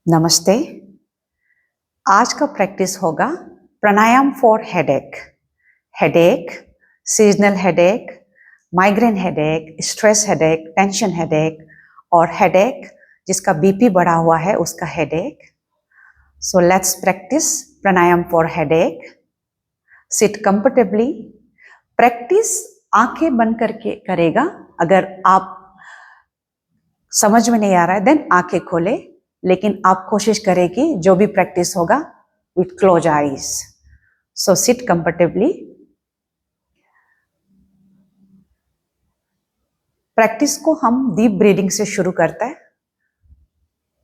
नमस्ते। आज का प्रैक्टिस होगा pranayama for headache. Headache, seasonal headache, migraine headache, stress headache, tension headache और हेडेक जिसका बीपी बढ़ा हुआ है उसका headache. So let's practice pranayama for headache. Sit comfortably. Practice आंखें बंद करके करेगा। अगर आप समझ में नहीं आ रहा है देन आंखें खोले, लेकिन आप कोशिश करें कि जो भी प्रैक्टिस होगा with close eyes. So sit comfortably. Practice को हम डीप ब्रीदिंग से शुरू करते हैं।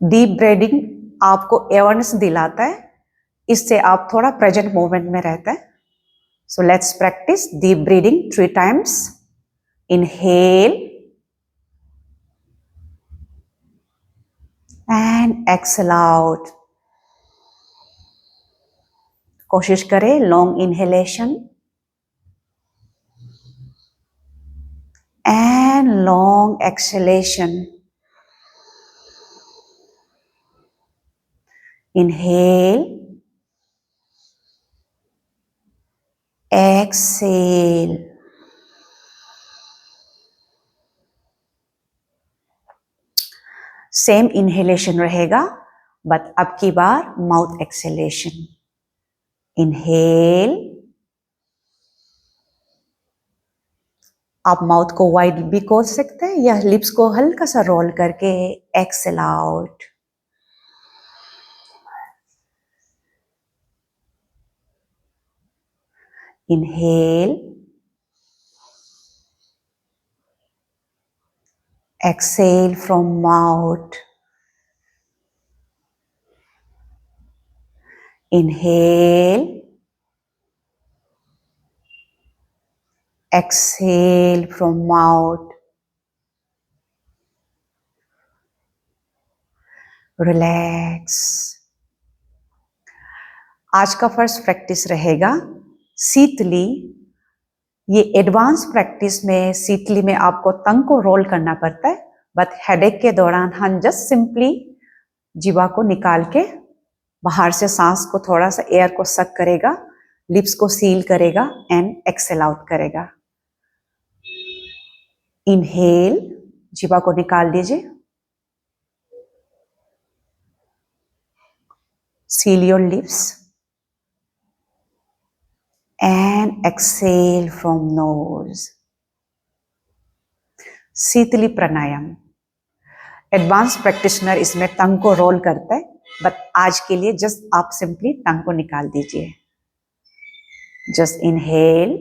डीप ब्रीदिंग आपको अवेयरनेस दिलाता है, इससे आप थोड़ा प्रेजेंट मोमेंट में रहते हैं। सो let's practice deep breathing 3 times. Inhale and exhale out. कोशिश करें long inhalation and long exhalation. Inhale, exhale. Same inhalation रहेगा, बट अब की बार माउथ एक्सहेलेशन। इनहेल, आप माउथ को वाइड भी खोल सकते हैं या लिप्स को हल्का सा रोल करके exhale out. Inhale, exhale from mouth. Inhale, exhale from mouth. Relax. आज का फर्स्ट प्रैक्टिस रहेगा शीतली। ये एडवांस प्रैक्टिस में शीतली में आपको टंग को रोल करना पड़ता है, बट हेडेक के दौरान हम जस्ट सिंपली जीवा को निकाल के बाहर से सांस को थोड़ा सा एयर को सक करेगा, लिप्स को सील करेगा एंड एक्सेल आउट करेगा। इनहेल, जीवा को निकाल दीजिए, seal your lips and exhale from nose. Sheetali pranayama. Advance practitioner इसमें टंग को रोल करता है, बट आज के लिए जस्ट आप सिंपली टंग को निकाल दीजिए। Just inhale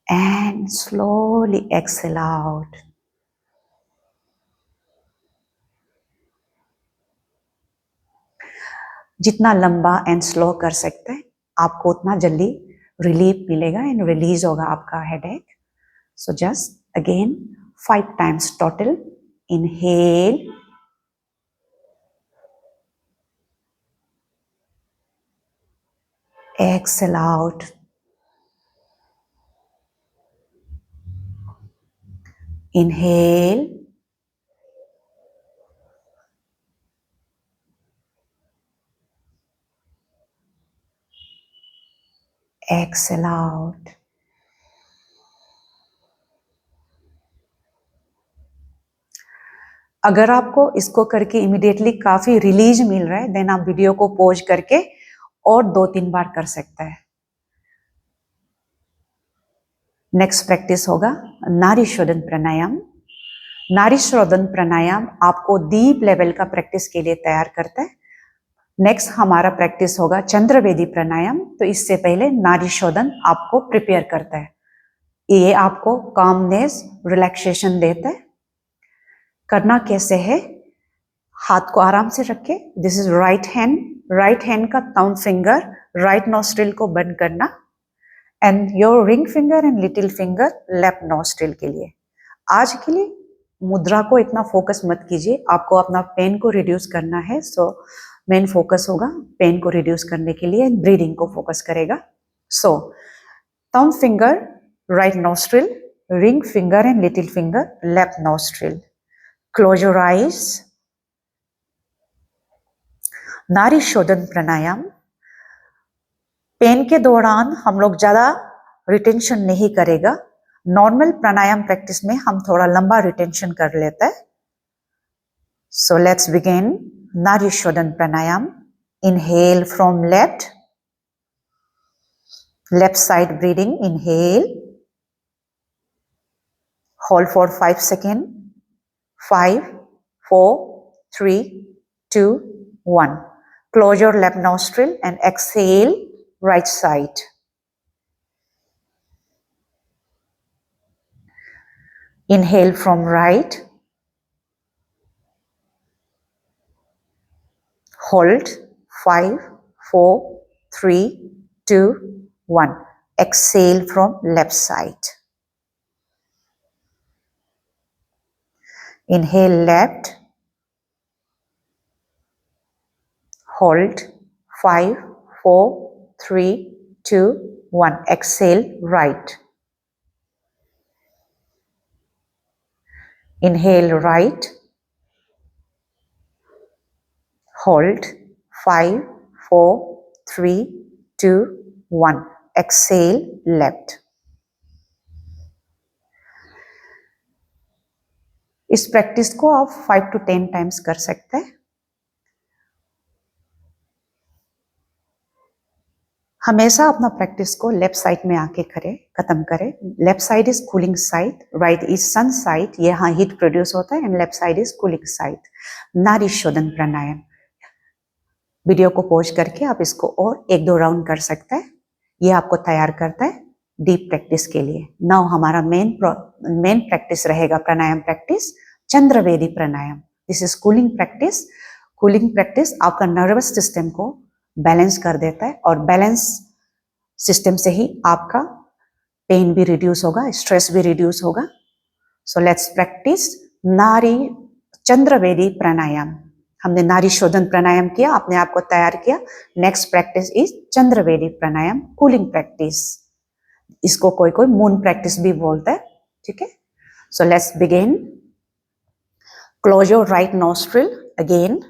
and slowly exhale out. जितना लंबा एंड स्लो कर सकते हैं आपको उतना जल्दी रिलीफ मिलेगा एंड रिलीज होगा आपका headache. So just again 5 times total. Inhale, exhale out. Inhale, exhale out. अगर आपको इसको करके इमीडिएटली काफी रिलीज मिल रहा है देन आप वीडियो को पॉज करके और 2-3 बार कर सकते हैं। नेक्स्ट प्रैक्टिस होगा नाड़ी शोधन प्राणायाम। नाड़ी शोधन प्राणायाम आपको डीप लेवल का प्रैक्टिस के लिए तैयार करता है। नेक्स्ट हमारा प्रैक्टिस होगा चंद्रवेदी प्राणायाम। तो इससे पहले नाड़ी शोधन आपको प्रिपेयर करता है। ये आपको कामनेस, रिलैक्सेशन देता है। करना कैसे है, हाथ को आराम से रखे। This is right hand. Right hand का थंब फिंगर राइट नोस्ट्रिल को बंद करना and your ring finger and little finger left nostril के लिए। आज के लिए मुद्रा को इतना फोकस मत कीजिए, आपको अपना पेन को रिड्यूस करना है। सो मेन फोकस होगा पेन को रिड्यूस करने के लिए, ब्रीदिंग को फोकस करेगा। So thumb finger right nostril, ring finger and little finger, left nostril. Close your eyes. नारी शोधन प्राणायाम. पेन के दौरान हम लोग ज्यादा रिटेंशन नहीं करेगा. नॉर्मल प्राणायाम प्रैक्टिस में हम थोड़ा लंबा रिटेंशन कर लेते हैं. So let's begin Nari Shodhan Pranayam. Inhale from left. Left side breathing. Inhale. Hold for 5 seconds. 5, 4, 3, 2, 1. Close your left nostril and exhale right side. Inhale from right. Hold 5, 4, 3, 2, 1. Exhale from left side. Inhale left. Hold 5, 4, 3, 2, 1. Exhale right. Inhale right. Hold 5, 4, 3, 2, 1. Exhale left. इस practice को आप 5 to 10 times कर सकते हैं. हमेशा अपना practice को left side में आके खत्म करें. Left side is cooling side, right is sun side. यहाँ हीट प्रोड्यूस होता है and left side is cooling side. Nadi shodhana pranayama. Video को पॉज करके आप इसको और 1-2 राउंड कर सकते हैं. ये आपको तैयार करता है डीप प्रैक्टिस के लिए. नाउ हमारा मेन प्रैक्टिस रहेगा pranayama practice Chandravedi pranayama. This is cooling practice. Cooling practice आपका नर्वस सिस्टम को बैलेंस कर देता है और बैलेंस सिस्टम से ही आपका पेन भी रिड्यूस होगा, स्ट्रेस भी रिड्यूस होगा. सो लेट्स प्रैक्टिस नारी चंद्रवेदी प्राणायाम. हमने नारी शोधन प्राणायाम किया, अपने आप को तैयार किया. Next practice is Chandravedi pranayama, cooling practice. इसको कोई कोई मून प्रैक्टिस भी बोलता है. ठीक है. So let's begin. Close your right nostril. Again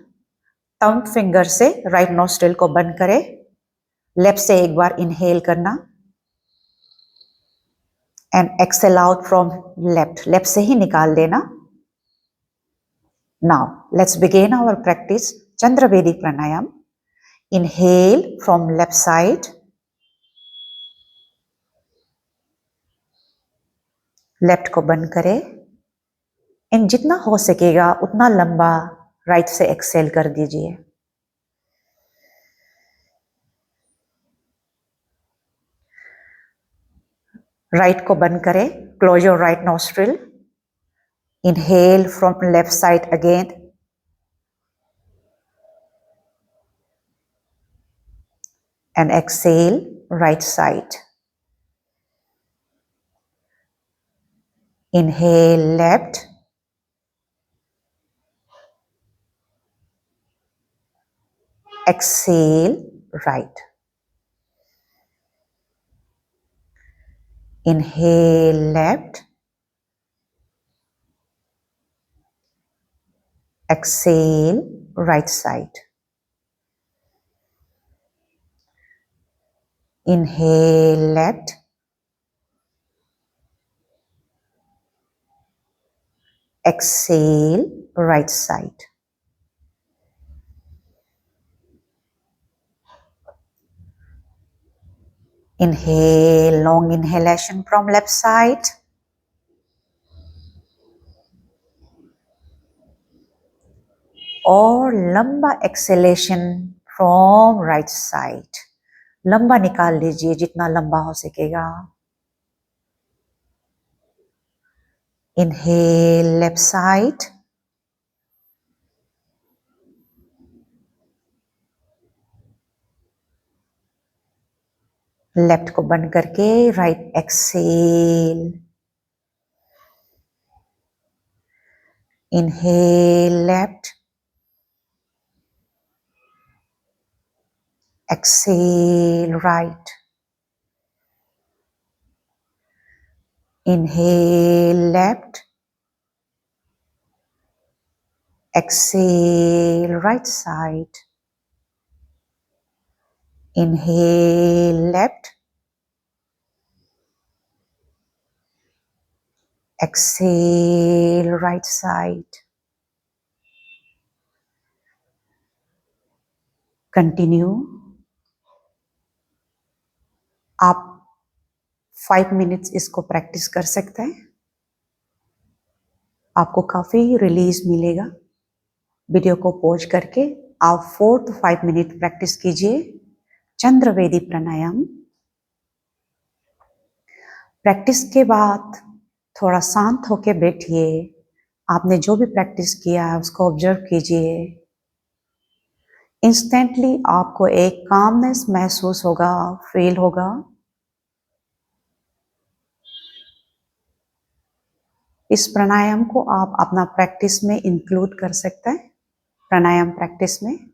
thumb finger से राइट नोस्ट्रिल को बंद करें. लेफ्ट से एक बार इनहेल करना and exhale out from left. Left से ही निकाल देना. Now let's begin our practice Chandravedi Pranayam. Inhale from left side. Left को बंद करें एंड जितना हो सकेगा उतना लंबा राइट से एक्सेल कर दीजिए. राइट को बंद करें. Close your right nostril. Inhale from left side again. And exhale right side. Inhale left. Exhale right. Inhale left. Exhale right side. Inhale left. Exhale right side. Inhale, long inhalation from left side. और लंबा acceleration from right side. लंबा निकाल लीजिए जितना लंबा हो सकेगा. Inhale left side. Left को बंद करके right exhale. Inhale left. Exhale right. Inhale left, exhale right side. Inhale left, exhale right side. Continue. आप 5 मिनट्स इसको प्रैक्टिस कर सकते हैं. आपको काफी रिलीज मिलेगा. वीडियो को पॉज करके आप 4 to 5 मिनट प्रैक्टिस कीजिए चंद्रवेदी प्राणायाम. प्रैक्टिस के बाद थोड़ा शांत होकर बैठिए. आपने जो भी प्रैक्टिस किया है उसको ऑब्जर्व कीजिए. इंस्टेंटली आपको एक कामनेस महसूस होगा, फील होगा. इस प्राणायाम को आप अपना प्रैक्टिस में इंक्लूड कर सकते हैं. प्राणायाम प्रैक्टिस में